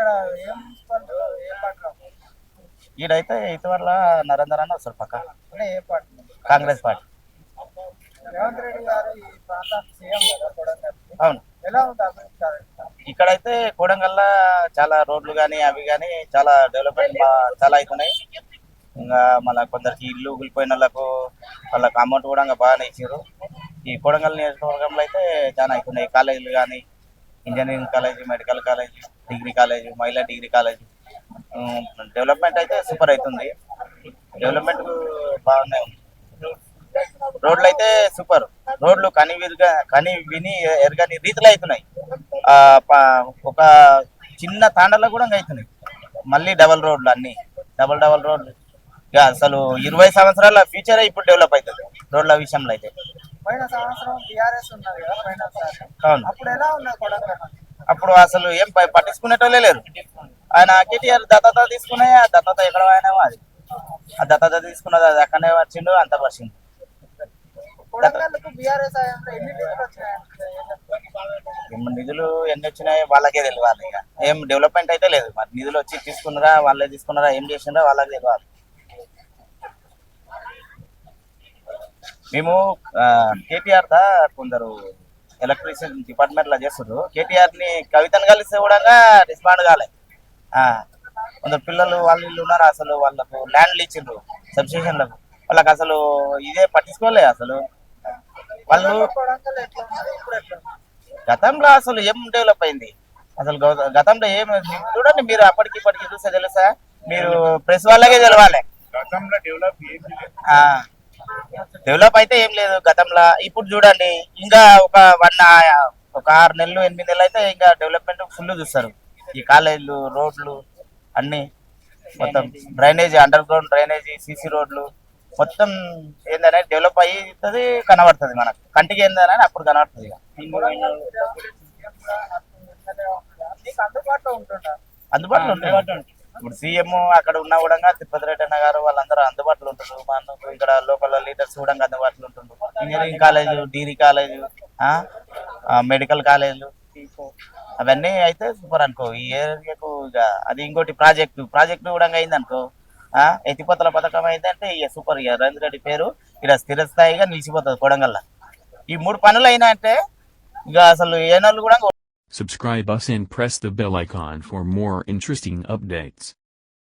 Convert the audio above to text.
ఇక్కడ ఏం పంటలు ఏ పంటలు ఈడైతే ఇటీవల నరేందర్ అన్న వస్తారు పక్క అంటే ఏ పార్టీ కాంగ్రెస్ పార్టీ. రేవంత్ రెడ్డి గారు ఈ ప్రాంతానికి సీఎం కదా కొడంగల్ అవును. ఎలా ఉంది అభివృద్ధి కార్యక్రమం? ఇక్కడైతే కోడంగల్లా చాలా రోడ్లు కానీ అవి కానీ చాలా డెవలప్మెంట్ చాలా అవుతున్నాయి. ఇంకా మళ్ళీ కొందరికి ఇల్లు కూలిపోయిన వాళ్ళకి అమౌంట్ కూడా ఇంకా బాగానే ఇచ్చారు. ఈ కోడంగల్ నియోజకవర్గంలో అయితే చాలా అవుతున్నాయి. కాలేజీలు కానీ engineering college, medical college, degree college, మహిళా డిగ్రీ కాలేజ్ డెవలప్మెంట్ అయితే సూపర్ అవుతుంది. డెవలప్మెంట్ బాగానే ఉంది. రోడ్లు అయితే సూపర్. రోడ్లు కని విని ఎరగని రీతిలో అవుతున్నాయి. ఒక చిన్న తాండలో కూడా అవుతున్నాయి. మళ్ళీ డబల్ రోడ్లు అన్ని డబల్ రోడ్లు. ఇక అసలు 20 సంవత్సరాల ఫ్యూచరే ఇప్పుడు డెవలప్ అవుతుంది రోడ్ల విషయంలో అయితే. పోయిన సంవత్సరం టీఆర్ఎస్ ఉన్నది కదా పోయినసారి, అవును. అప్పుడు ఎలా ఉన్నది కొడంగల్? అప్పుడు అసలు ఏం పట్టించుకునేటోళ్ళే లేరు. ఆయన కేటీఆర్ దత్తత తీసుకునే ఆ దత్తత ఎక్కడ అయినామో అది ఆ దత్తత తీసుకున్నది అది అక్కడనే వచ్చిండు అంత పరిచిండు. కొడంగల్కు బీఆర్ఎస్ హయాంలో ఎన్ని నిధులు వచ్చినాయి? ఏం నిధులు ఎన్ని వచ్చినాయి వాళ్ళకే తెలియాలి. ఇక ఏం డెవలప్మెంట్ అయితే లేదు. మరి నిధులు వచ్చి తీసుకున్నారా, వాళ్ళే తీసుకున్నారా, ఏం చేసినారా వాళ్ళకి తెలియాలి. మేము కేటీఆర్ దా కొందరు ఎలక్ట్రిసిటీ డిపార్ట్మెంట్ లో చేస్తున్నారు. కేటీఆర్ ని కవితను కలిస్తే కూడా రెస్పాండ్ కాలే. కొందరు పిల్లలు వాళ్ళు ఉన్నారు, అసలు వాళ్ళకు ల్యాండ్లు ఇచ్చిండ్రు సబ్స్టేషన్లకు. వాళ్ళకి అసలు ఇదే పట్టించుకోలే. అసలు వాళ్ళు కొడంగల్ ఎట్లా ఉన్నది ఇప్పుడు ఎట్లా ఉంది? గతంలో అసలు ఏం డెవలప్ అయింది? అసలు గతంలో ఏం చూడండి మీరు, అప్పటికి ఇప్పటికి చూస్తే తెలుసా? మీరు ప్రెస్ వాళ్ళకే తెలవాలి. గతంలో డెవలప్ ఏం లేదు. డెవలప్ అయితే ఏం లేదు గతంలో. ఇప్పుడు చూడండి ఇంకా ఒక 6 నెలలు 8 నెలలు అయితే ఇంకా డెవలప్మెంట్ ఫుల్ చూస్తారు. ఈ కాలేజీలు, రోడ్లు అన్ని మొత్తం drainage, under ground drainage, CC రోడ్లు మొత్తం ఏందనే డెవలప్ అవుతుంది, కనబడుతుంది మనకు కంటికి. ఏందని అప్పుడు కనబడుతుంది. నీకు అందుబాటులో ఉంటుందా? అందుబాటులో ఉంటుంది. ఇప్పుడు సీఎం అక్కడ ఉన్నా కూడా తిరుపతి రెడ్డి అన్న గారు వాళ్ళందరూ అందుబాటులో ఉంటున్నారు. మనకు ఇక్కడ లోకల్ లీడర్స్ కూడా అందుబాటులో ఉంటున్నారు. Engineering college, degree college, medical కాలేజీలు అవన్నీ అయితే సూపర్ అనుకో. ఈ ఏరియాకు ఇక అది ఇంకోటి ప్రాజెక్టు కూడా అయింది అనుకో. ఎత్తిపోతల పథకం అయిందంటే ఇక సూపర్. ఇక రేవంత్ రెడ్డి పేరు ఇక్కడ స్థిరస్థాయిగా నిలిచిపోతుంది కొడంగల్లా. ఈ 3 పనులు అయినా అంటే ఇక అసలు ఏనాళ్ళు కూడా. Subscribe us and press the bell icon for more interesting updates.